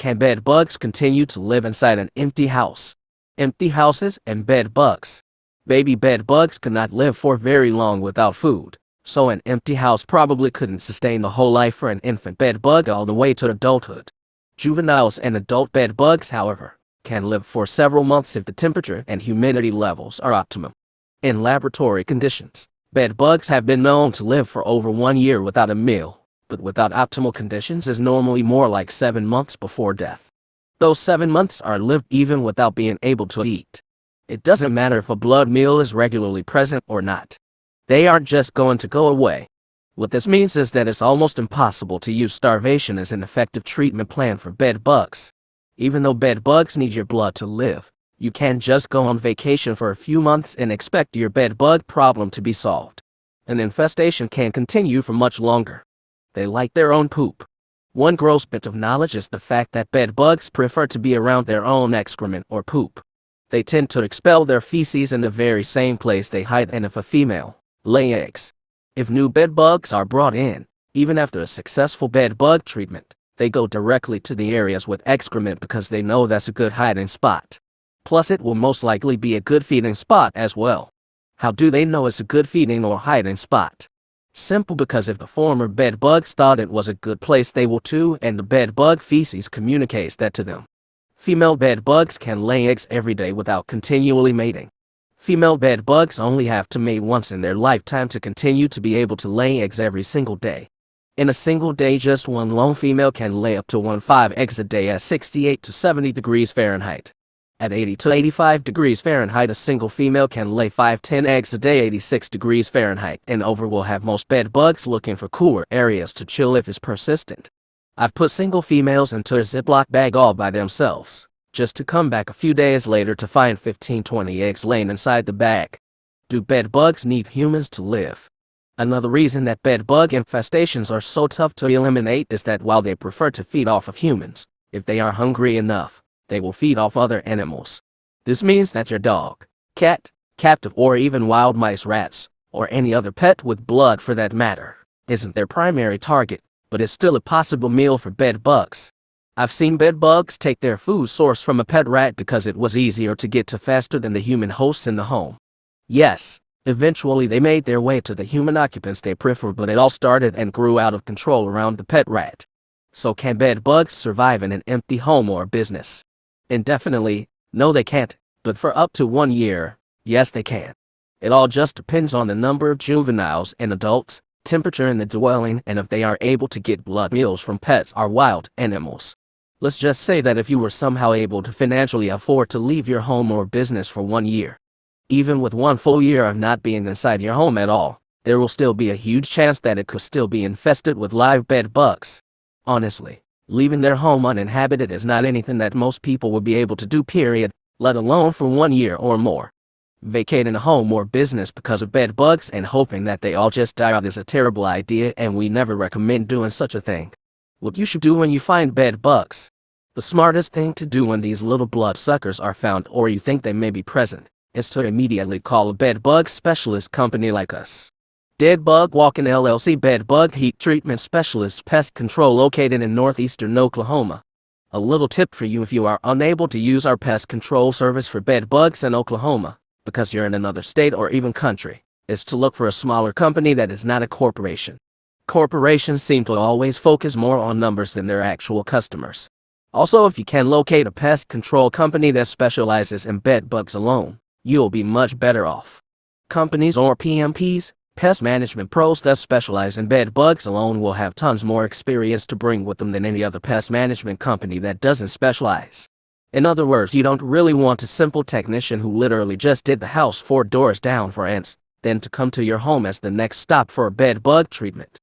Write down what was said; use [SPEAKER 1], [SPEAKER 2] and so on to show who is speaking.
[SPEAKER 1] Can bed bugs continue to live inside an empty house? Empty houses and bed bugs. Baby bed bugs could not live for very long without food, so an empty house probably couldn't sustain the whole life for an infant bed bug all the way to adulthood. Juveniles and adult bed bugs, however, can live for several months if the temperature and humidity levels are optimum. In laboratory conditions, bed bugs have been known to live for over 1 year without a meal, but without optimal conditions is normally more like 7 months before death. Those 7 months are lived even without being able to eat. It doesn't matter if a blood meal is regularly present or not. They aren't just going to go away. What this means is that it's almost impossible to use starvation as an effective treatment plan for bed bugs. Even though bed bugs need your blood to live, you can't just go on vacation for a few months and expect your bed bug problem to be solved. An infestation can continue for much longer. They like their own poop. One gross bit of knowledge is the fact that bed bugs prefer to be around their own excrement or poop. They tend to expel their feces in the very same place they hide, and if a female lay eggs. If new bed bugs are brought in, even after a successful bed bug treatment, they go directly to the areas with excrement because they know that's a good hiding spot. Plus, it will most likely be a good feeding spot as well. How do they know it's a good feeding or hiding spot? Simple, because if the former bed bugs thought it was a good place, they will too, and the bed bug feces communicates that to them. Female bed bugs can lay eggs every day without continually mating. Female bed bugs only have to mate once in their lifetime to continue to be able to lay eggs every single day. In a single day, just one lone female can lay up to 15 eggs a day at 68 to 70 degrees Fahrenheit. At 80 to 85 degrees Fahrenheit, a single female can lay 5-10 eggs a day, 86 degrees Fahrenheit, and over will have most bed bugs looking for cooler areas to chill if it's persistent. I've put single females into a Ziploc bag all by themselves, just to come back a few days later to find 15-20 eggs laying inside the bag. Do bed bugs need humans to live? Another reason that bed bug infestations are so tough to eliminate is that while they prefer to feed off of humans, if they are hungry enough, they will feed off other animals. This means that your dog, cat, captive, or even wild mice, rats, or any other pet with blood for that matter, isn't their primary target, but is still a possible meal for bed bugs. I've seen bed bugs take their food source from a pet rat because it was easier to get to faster than the human hosts in the home. Yes, eventually they made their way to the human occupants they prefer, but it all started and grew out of control around the pet rat. So can bed bugs survive in an empty home or business? Indefinitely, no they can't, but for up to 1 year, yes they can. It all just depends on the number of juveniles and adults, temperature in the dwelling, and if they are able to get blood meals from pets or wild animals. Let's just say that if you were somehow able to financially afford to leave your home or business for 1 year, even with 1 full year of not being inside your home at all, there will still be a huge chance that it could still be infested with live bed bugs. Honestly, leaving their home uninhabited is not anything that most people would be able to do, period, let alone for 1 year or more. Vacating a home or business because of bed bugs and hoping that they all just die out is a terrible idea, and we never recommend doing such a thing. What you should do when you find bed bugs. The smartest thing to do when these little bloodsuckers are found or you think they may be present is to immediately call a bed bug specialist company like us. Dead Bug Walkin LLC, Bed Bug Heat Treatment Specialist Pest Control, located in northeastern Oklahoma. A little tip for you if you are unable to use our pest control service for bed bugs in Oklahoma, because you're in another state or even country, is to look for a smaller company that is not a corporation. Corporations seem to always focus more on numbers than their actual customers. Also, if you can locate a pest control company that specializes in bed bugs alone, you'll be much better off. Companies or PMPs, pest management pros that specialize in bed bugs alone, will have tons more experience to bring with them than any other pest management company that doesn't specialize. In other words, you don't really want a simple technician who literally just did the house 4 doors down for ants, then to come to your home as the next stop for a bed bug treatment.